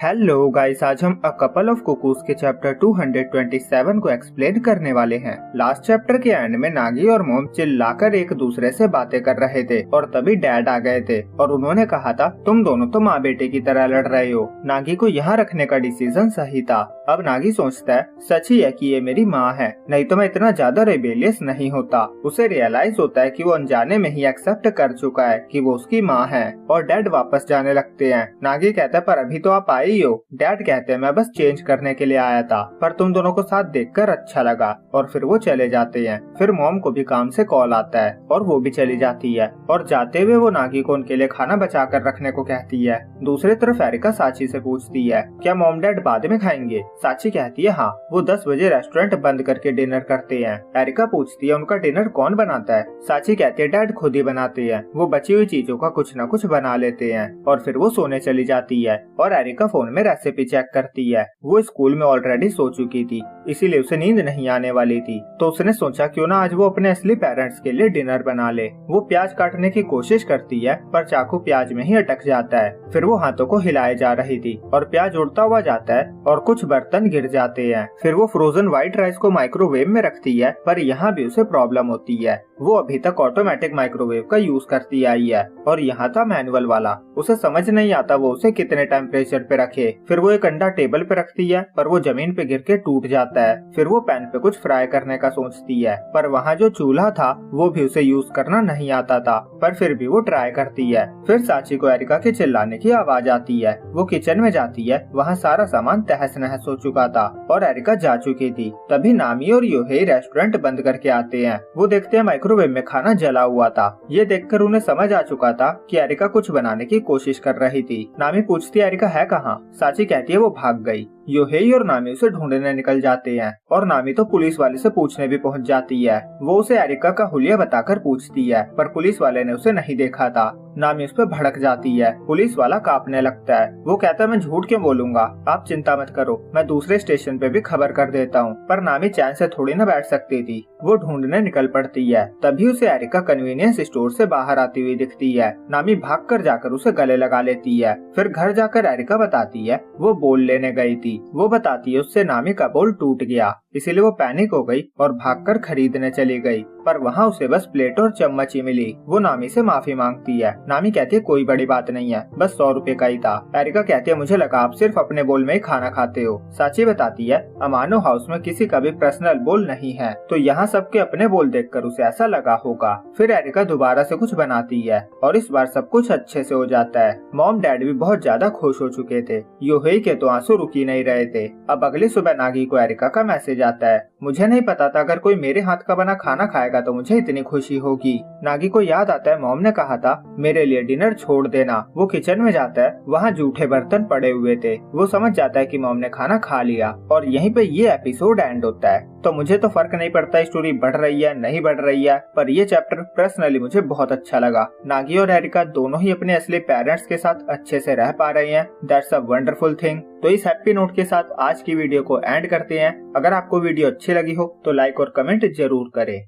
Hello guys, आज हम a couple of cuckoos के चैप्टर 227 को एक्सप्लेन करने वाले हैं। लास्ट चैप्टर के एंड में नागी और मॉम चिल्लाकर एक दूसरे से बातें कर रहे थे और तभी डैड आ गए थे और उन्होंने कहा था तुम दोनों तो माँ बेटे की तरह लड़ रहे हो। नागी को यहाँ रखने का डिसीजन सही था। अब नागी सोचता है सच ही है कि ये मेरी माँ है, नहीं तो मैं इतना ज्यादा रेबेलियस नहीं होता। उसे रियलाइज होता है कि वो अनजाने में ही एक्सेप्ट कर चुका है कि वो उसकी माँ है और डैड वापस जाने लगते हैं। नागी कहता है पर अभी तो आप आए ही हो। डैड कहते हैं मैं बस चेंज करने के लिए आया था, पर तुम दोनों को साथ देखकर अच्छा लगा, और फिर वो चले जाते हैं। फिर मॉम को भी काम से कॉल आता है और वो भी चली जाती है और जाते हुए वो नागी को उनके लिए खाना बचा कर रखने को कहती है। दूसरी तरफ एरिका साची से पूछती है क्या मॉम डैड बाद में खाएंगे। साची कहती है हाँ, वो 10 बजे रेस्टोरेंट बंद करके डिनर करते हैं। एरिका पूछती है उनका डिनर कौन बनाता है। साची कहती है डैड खुद ही बनाते हैं, वो बची हुई चीजों का कुछ न कुछ बना लेते हैं। और फिर वो सोने चली जाती है और एरिका फोन में रेसिपी चेक करती है। वो स्कूल में ऑलरेडी सो चुकी थी, इसीलिए उसे नींद नहीं आने वाली थी, तो उसने सोचा क्यों ना आज वो अपने असली पेरेंट्स के लिए डिनर बना ले। वो प्याज काटने की कोशिश करती है पर चाकू प्याज में ही अटक जाता है। फिर वो हाथों को हिलाए जा रही थी और प्याज उड़ता हुआ जाता है और कुछ बर्तन गिर जाते हैं। फिर वो फ्रोजन व्हाइट राइस को माइक्रोवेव में रखती है, पर यहाँ भी उसे प्रॉब्लम होती है। वो अभी तक ऑटोमेटिक माइक्रोवेव का यूज करती आई है और यहाँ था मैनुअल वाला। उसे समझ नहीं आता वो उसे कितने टेम्परेचर पे रखे। फिर वो एक अंडा टेबल पे रखती है पर वो जमीन पे गिर के टूट जाता है। फिर वो पैन पे कुछ फ्राई करने का सोचती है, पर वहाँ जो चूल्हा था वो भी उसे यूज करना नहीं आता था, पर फिर भी वो ट्राई करती है। फिर साची को एरिका के चिल्लाने की आवाज आती है। वो किचन में जाती है, वहाँ सारा सामान तहस नहस हो चुका था और एरिका जा चुकी थी। तभी नामी और योहेई रेस्टोरेंट बंद करके आते हैं। वो देखते हैं माइक्रोवेव में खाना जला हुआ था। ये देखकर उन्हें समझ आ चुका था कि एरिका कुछ बनाने की कोशिश कर रही थी। नामी पूछती है एरिका है कहाँ। साची कहती है वो भाग गई। योहेई और नामी उसे ढूंढने निकल जाते हैं और नामी तो पुलिस वाले से पूछने भी पहुंच जाती है। वो उसे एरिका का हुलिया बताकर पूछती है, पर पुलिस वाले ने उसे नहीं देखा था। नामी उस पर भड़क जाती है। पुलिस वाला कांपने लगता है। वो कहता है मैं झूठ क्यों बोलूंगा, आप चिंता मत करो, मैं दूसरे स्टेशन पे भी खबर कर देता हूँ। पर नामी चैन से थोड़ी न बैठ सकती थी। वो ढूंढने निकल पड़ती है। तभी उसे एरिका कन्वीनियंस स्टोर से बाहर आती हुई दिखती है। नामी भाग कर जाकर उसे गले लगा लेती है। फिर घर जाकर एरिका बताती है वो बोल लेने गई थी। वो बताती है उससे नामी का बोल टूट गया, इसीलिए वो पैनिक हो गई और भागकर खरीदने चली गई, पर वहाँ उसे बस प्लेट और चम्मच ही मिली। वो नामी से माफी मांगती है। नामी कहती है कोई बड़ी बात नहीं है, बस 100 रुपए का ही था। एरिका कहती है मुझे लगा आप सिर्फ अपने बोल में ही खाना खाते हो। साची बताती है अमानो हाउस में किसी का भी पर्सनल बोल नहीं है, तो यहाँ सबके अपने बोल देखकर उसे ऐसा लगा होगा। फिर एरिका दोबारा से कुछ बनाती है और इस बार सब कुछ अच्छे से हो जाता है। मॉम डैड भी बहुत ज्यादा खुश हो चुके थे। योहेई के तो आंसू रुक ही नहीं रहे थे। अब अगली सुबह नागी को एरिका का मैसेज आता है मुझे नहीं पता था अगर कोई मेरे हाथ का बना खाना खाएगा तो मुझे इतनी खुशी होगी। नागी को याद आता है मॉम ने कहा था मेरे लिए डिनर छोड़ देना। वो किचन में जाता है, वहाँ जूठे बर्तन पड़े हुए थे। वो समझ जाता है कि मॉम ने खाना खा लिया और यहीं पे ये एपिसोड एंड होता है। तो मुझे तो फर्क नहीं पड़ता स्टोरी बढ़ रही है नहीं बढ़ रही है, पर ये चैप्टर पर्सनली मुझे बहुत अच्छा लगा। नागी और एरिका दोनों ही अपने असली पेरेंट्स के साथ अच्छे से रह पा रहे हैं। That's a wonderful thing. तो इस हैप्पी नोट के साथ आज की वीडियो को एंड करते हैं। अगर आपको वीडियो अच्छी लगी हो तो लाइक और कमेंट जरूर करें।